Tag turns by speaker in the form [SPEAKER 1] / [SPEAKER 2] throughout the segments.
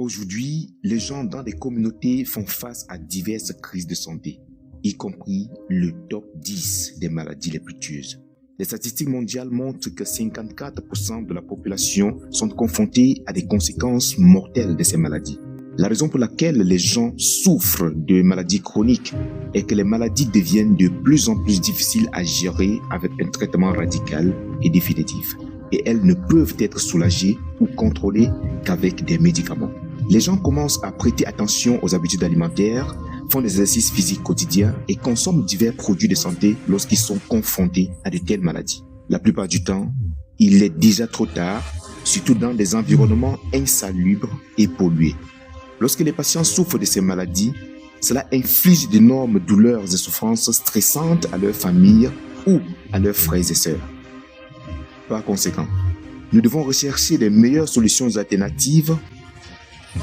[SPEAKER 1] Aujourd'hui, les gens dans les communautés font face à diverses crises de santé, y compris le top 10 des maladies les plus tueuses. Les statistiques mondiales montrent que 54% de la population sont confrontés à des conséquences mortelles de ces maladies. La raison pour laquelle les gens souffrent de maladies chroniques est que les maladies deviennent de plus en plus difficiles à gérer avec un traitement radical et définitif. Et elles ne peuvent être soulagées ou contrôlées qu'avec des médicaments. Les gens commencent à prêter attention aux habitudes alimentaires, font des exercices physiques quotidiens et consomment divers produits de santé lorsqu'ils sont confrontés à de telles maladies. La plupart du temps, il est déjà trop tard, surtout dans des environnements insalubres et pollués. Lorsque les patients souffrent de ces maladies, cela inflige d'énormes douleurs et souffrances stressantes à leurs familles ou à leurs frères et sœurs. Par conséquent, nous devons rechercher les meilleures solutions alternatives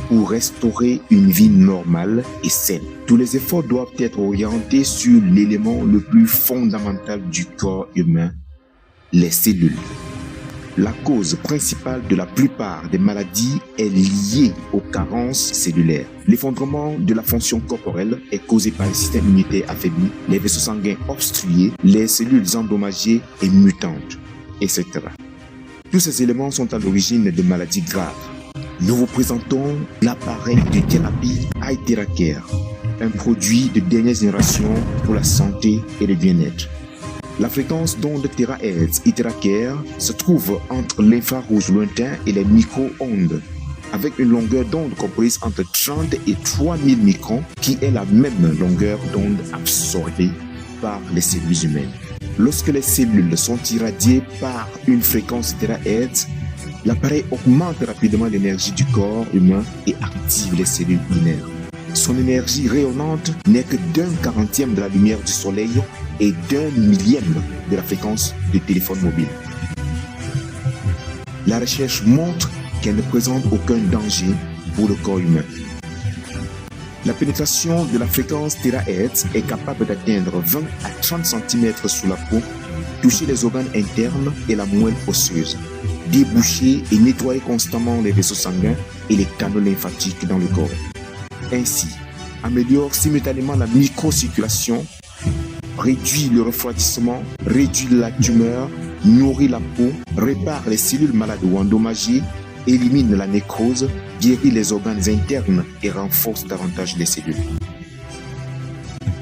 [SPEAKER 1] pour restaurer une vie normale et saine. Tous les efforts doivent être orientés sur l'élément le plus fondamental du corps humain, les cellules. La cause principale de la plupart des maladies est liée aux carences cellulaires. L'effondrement de la fonction corporelle est causé par un système immunitaire affaibli, les vaisseaux sanguins obstrués, les cellules endommagées et mutantes, etc. Tous ces éléments sont à l'origine de maladies graves. Nous vous présentons l'appareil de thérapie iTheraCare, un produit de dernière génération pour la santé et le bien-être. La fréquence d'onde THz iTheraCare se trouve entre l'infrarouge lointain et les micro-ondes, avec une longueur d'onde comprise entre 30 et 3000 microns, qui est la même longueur d'onde absorbée par les cellules humaines. Lorsque les cellules sont irradiées par une fréquence THz, l'appareil augmente rapidement l'énergie du corps humain et active les cellules binaires. Son énergie rayonnante n'est que d'1/40e de la lumière du soleil et d'1/1000e de la fréquence du téléphone mobile. La recherche montre qu'elle ne présente aucun danger pour le corps humain. La pénétration de la fréquence THz est capable d'atteindre 20 à 30 cm sous la peau, toucher les organes internes et la moelle osseuse, déboucher et nettoyer constamment les vaisseaux sanguins et les canaux lymphatiques dans le corps. Ainsi, améliore simultanément la microcirculation, réduit le refroidissement, réduit la tumeur, nourrit la peau, répare les cellules malades ou endommagées, élimine la nécrose, guérit les organes internes et renforce davantage les cellules.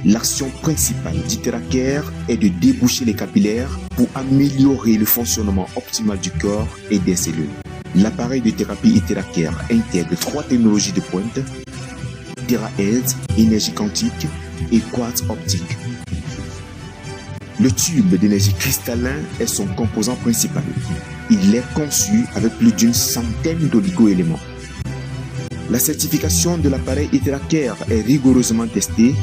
[SPEAKER 1] L'action principale d'iTheraCare est de déboucher les capillaires pour améliorer le fonctionnement optimal du corps et des cellules. L'appareil de thérapie iTheraCare intègre 3 technologies de pointe: THz, énergie quantique et quartz optique. Le tube d'énergie cristallin est son composant principal. Il est conçu avec plus d'une centaine d'oligo-éléments. La certification de l'appareil iTheraCare est rigoureusement testée,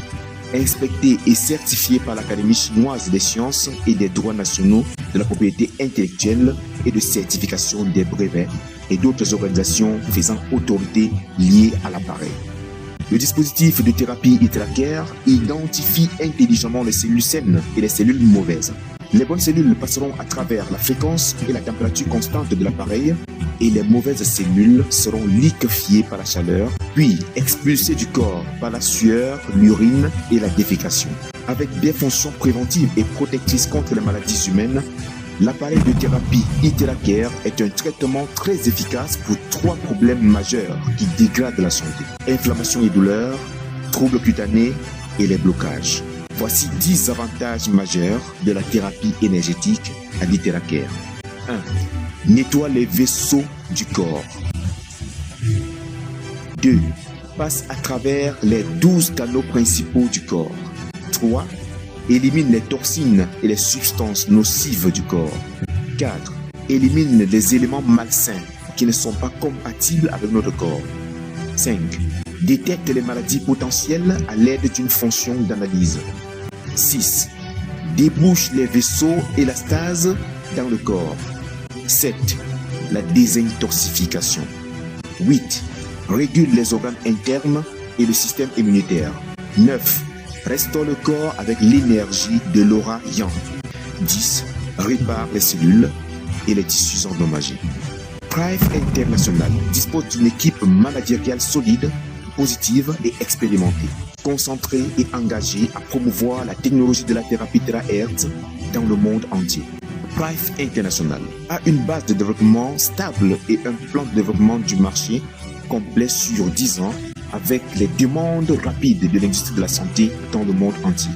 [SPEAKER 1] inspectée et certifiée par l'Académie chinoise des sciences et des droits nationaux de la propriété intellectuelle et de certification des brevets et d'autres organisations faisant autorité liées à l'appareil. Le dispositif de thérapie iTheraCare identifie intelligemment les cellules saines et les cellules mauvaises. Les bonnes cellules passeront à travers la fréquence et la température constante de l'appareil et les mauvaises cellules seront liquéfiées par la chaleur, puis expulsées du corps par la sueur, l'urine et la défécation. Avec des fonctions préventives et protectrices contre les maladies humaines, l'appareil de thérapie iTheraCare est un traitement très efficace pour 3 problèmes majeurs qui dégradent la santé: inflammation et douleur, troubles cutanés et les blocages. Voici 10 avantages majeurs de la thérapie énergétique à iTheraCare. 1. Nettoie les vaisseaux du corps. 2. Passe à travers les 12 canaux principaux du corps. 3. Élimine les toxines et les substances nocives du corps. 4. Élimine les éléments malsains qui ne sont pas compatibles avec notre corps. 5. Détecte les maladies potentielles à l'aide d'une fonction d'analyse. 6. Débouche les vaisseaux et la stase dans le corps. 7. La désintoxification. 8. Régule les organes internes et le système immunitaire. 9. Restaure le corps avec l'énergie de l'aura yang. 10. Répare les cellules et les tissus endommagés. Prive International dispose d'une équipe managériale solide, positive et expérimentée, concentrée et engagée à promouvoir la technologie de la thérapie TeraHertz dans le monde entier. Prive International a une base de développement stable et un plan de développement du marché complet sur 10 ans avec les demandes rapides de l'industrie de la santé dans le monde entier.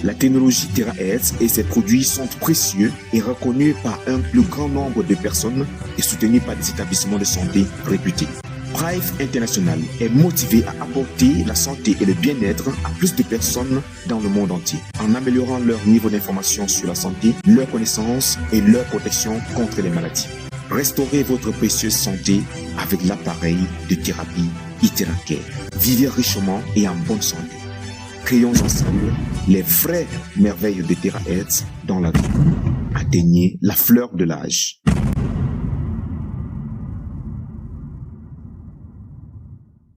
[SPEAKER 1] La technologie TeraHertz et ses produits sont précieux et reconnus par un plus grand nombre de personnes et soutenus par des établissements de santé réputés. Prive International est motivé à apporter la santé et le bien-être à plus de personnes dans le monde entier, en améliorant leur niveau d'information sur la santé, leur connaissance et leur protection contre les maladies. Restaurez votre précieuse santé avec l'appareil de thérapie IteraCare. Vivez richement et en bonne santé. Créons ensemble les vraies merveilles de TeraHertz dans la vie. Atteignez la fleur de l'âge.